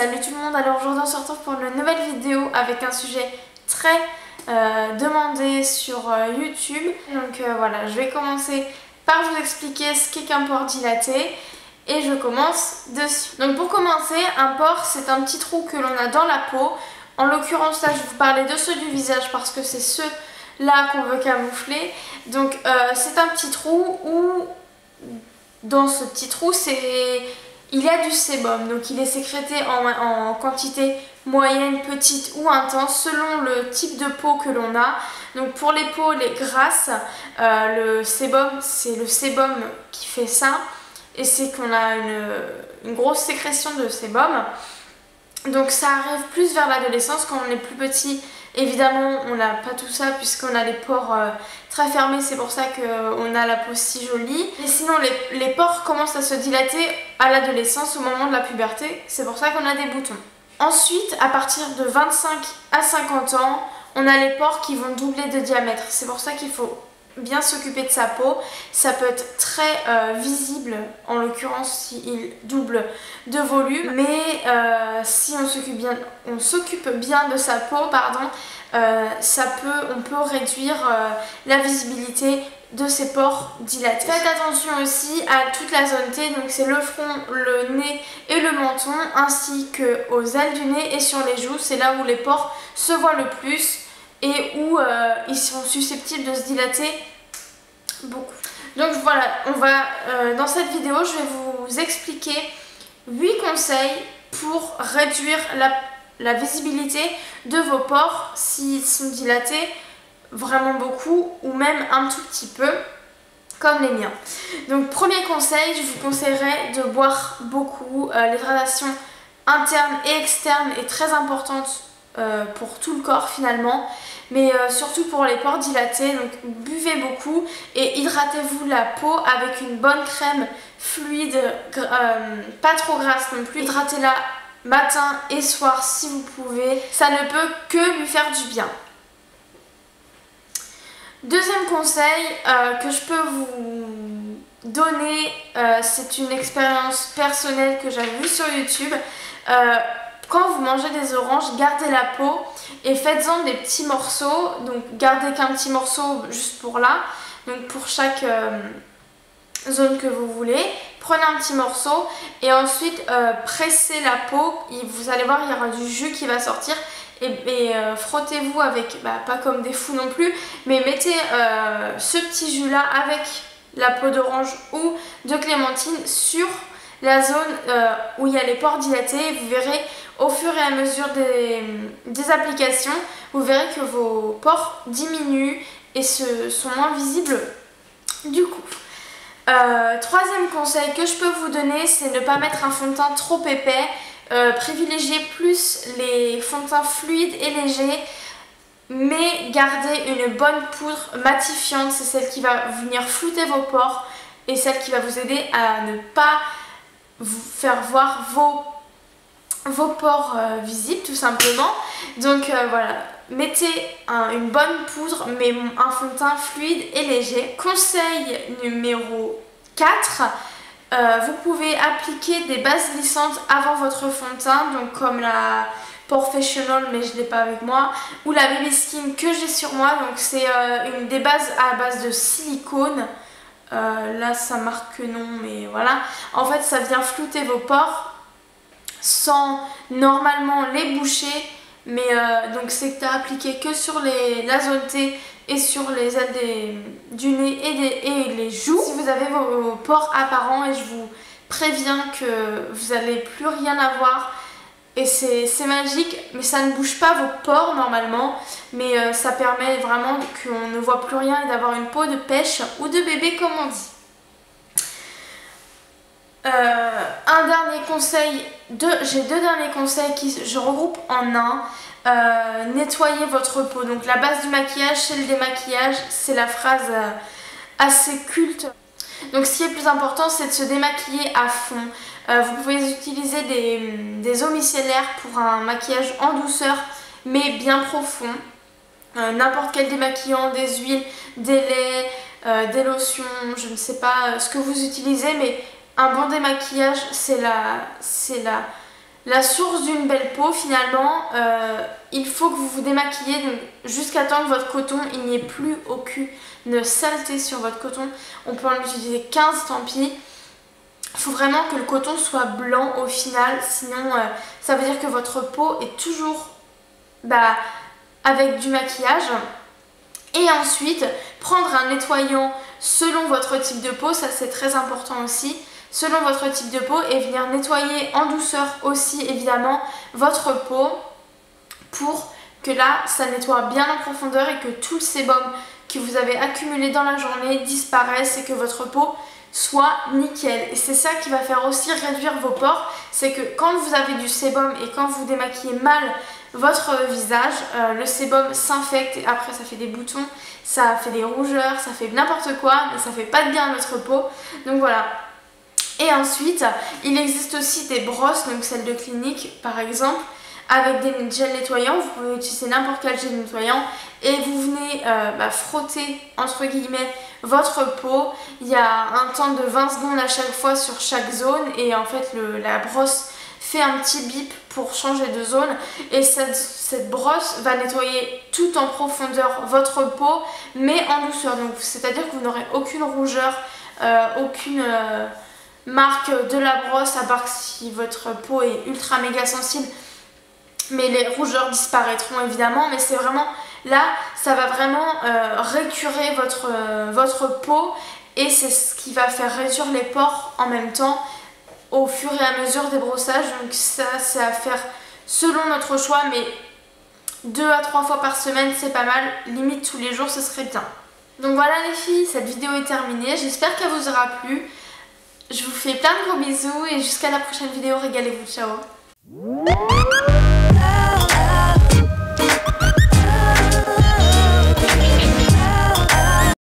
Salut tout le monde, alors aujourd'hui on se retrouve pour une nouvelle vidéo avec un sujet très demandé sur YouTube. Donc voilà, je vais commencer par vous expliquer ce qu'est qu'un pore dilaté et je commence dessus. Donc pour commencer, un pore c'est un petit trou que l'on a dans la peau. En l'occurrence là je vais vous parler de ceux du visage parce que c'est ceux-là qu'on veut camoufler. Donc c'est un petit trou où dans ce petit trou il y a du sébum, donc il est sécrété en quantité moyenne, petite ou intense selon le type de peau que l'on a. Donc pour les peaux les grasses, le sébum, c'est le sébum qui fait ça et c'est qu'on a une grosse sécrétion de sébum. Donc ça arrive plus vers l'adolescence, quand on est plus petit. Évidemment, on n'a pas tout ça puisqu'on a les pores très fermés, c'est pour ça qu'on a la peau si jolie. Et sinon, les pores commencent à se dilater à l'adolescence, au moment de la puberté, c'est pour ça qu'on a des boutons. Ensuite, à partir de 25 à 50 ans, on a les pores qui vont doubler de diamètre. C'est pour ça qu'il faut bien s'occuper de sa peau. Ça peut être très visible, en l'occurrence s'il double de volume, mais si on s'occupe bien de sa peau, on peut réduire la visibilité de ces pores dilatés. Faites attention aussi à toute la zone T, donc c'est le front, le nez et le menton, ainsi qu'aux ailes du nez et sur les joues. C'est là où les pores se voient le plus et où ils sont susceptibles de se dilater beaucoup. Donc voilà, dans cette vidéo, je vais vous expliquer 8 conseils pour réduire la visibilité de vos pores s'ils sont dilatés vraiment beaucoup ou même un tout petit peu comme les miens. Donc premier conseil, je vous conseillerais de boire beaucoup. L'hydratation interne et externe est très importante pour tout le corps finalement, mais surtout pour les pores dilatés. Donc buvez beaucoup et hydratez-vous la peau avec une bonne crème fluide, pas trop grasse non plus. Hydratez-la matin et soir si vous pouvez, ça ne peut que lui faire du bien. Deuxième conseil que je peux vous donner, c'est une expérience personnelle que j'avais vue sur YouTube. Quand vous mangez des oranges, gardez la peau et faites-en des petits morceaux. Donc gardez qu'un petit morceau juste pour là, donc pour chaque zone que vous voulez. Prenez un petit morceau et ensuite pressez la peau. Vous allez voir, il y aura du jus qui va sortir. Et frottez-vous avec, pas comme des fous non plus, mais mettez ce petit jus là avec la peau d'orange ou de clémentine sur la zone où il y a les pores dilatés. Vous verrez au fur et à mesure des applications, vous verrez que vos pores diminuent et sont moins visibles du coup. Troisième conseil que je peux vous donner, c'est ne pas mettre un fond de teint trop épais. Privilégiez plus les fonds de teint fluides et légers, mais gardez une bonne poudre matifiante, c'est celle qui va venir flouter vos pores et celle qui va vous aider à ne pas vous faire voir vos pores visibles tout simplement. Donc voilà, mettez une bonne poudre mais un fond de teint fluide et léger. Conseil numéro 4, vous pouvez appliquer des bases glissantes avant votre fond de teint, donc comme la Porefessional, mais je ne l'ai pas avec moi, ou la BB Skin que j'ai sur moi. Donc c'est des bases à base de silicone. Là ça marque que non, mais voilà. En fait ça vient flouter vos pores sans normalement les boucher, mais donc c'est à appliquer que sur la zone T et sur les ailes du nez et les joues. Si vous avez vos pores apparents, et je vous préviens que vous n'allez plus rien avoir et c'est magique, mais ça ne bouge pas vos pores normalement, mais ça permet vraiment qu'on ne voit plus rien et d'avoir une peau de pêche ou de bébé comme on dit. Un dernier conseil, j'ai deux derniers conseils qui je regroupe en un. Nettoyez votre peau. Donc la base du maquillage, c'est le démaquillage, c'est la phrase assez culte. Donc ce qui est le plus important, c'est de se démaquiller à fond. Vous pouvez utiliser des eaux micellaires pour un maquillage en douceur mais bien profond. N'importe quel démaquillant, des huiles, des laits, des lotions, je ne sais pas ce que vous utilisez, mais un bon démaquillage, c'est la source d'une belle peau finalement. Il faut que vous vous démaquillez donc jusqu'à temps que votre coton, il n'y ait plus aucune saleté sur votre coton. On peut en utiliser 15, tant pis. Il faut vraiment que le coton soit blanc au final, sinon ça veut dire que votre peau est toujours avec du maquillage. Et ensuite, prendre un nettoyant selon votre type de peau, ça c'est très important aussi, selon votre type de peau, et venir nettoyer en douceur aussi évidemment votre peau pour que là, ça nettoie bien en profondeur et que tout le sébum que vous avez accumulé dans la journée disparaisse et que votre peau soit nickel. Et c'est ça qui va faire aussi réduire vos pores, c'est que quand vous avez du sébum et quand vous démaquillez mal votre visage, le sébum s'infecte et après ça fait des boutons, ça fait des rougeurs, ça fait n'importe quoi, mais ça fait pas de bien à notre peau. Donc voilà. Et ensuite, il existe aussi des brosses, donc celles de Clinique par exemple, avec des gels nettoyants. Vous pouvez utiliser n'importe quel gel nettoyant et vous venez frotter entre guillemets votre peau. Il y a un temps de 20 secondes à chaque fois sur chaque zone et en fait la brosse fait un petit bip pour changer de zone et cette brosse va nettoyer tout en profondeur votre peau mais en douceur. Donc c'est à dire que vous n'aurez aucune rougeur, aucune marque de la brosse, à part si votre peau est ultra méga sensible. Mais les rougeurs disparaîtront évidemment, mais c'est vraiment là, ça va vraiment récurer votre peau et c'est ce qui va faire réduire les pores en même temps au fur et à mesure des brossages. Donc ça, c'est à faire selon notre choix, mais 2 à 3 fois par semaine, c'est pas mal. Limite tous les jours, ce serait bien. Donc voilà les filles, cette vidéo est terminée. J'espère qu'elle vous aura plu. Je vous fais plein de gros bisous et jusqu'à la prochaine vidéo. Régalez-vous, ciao.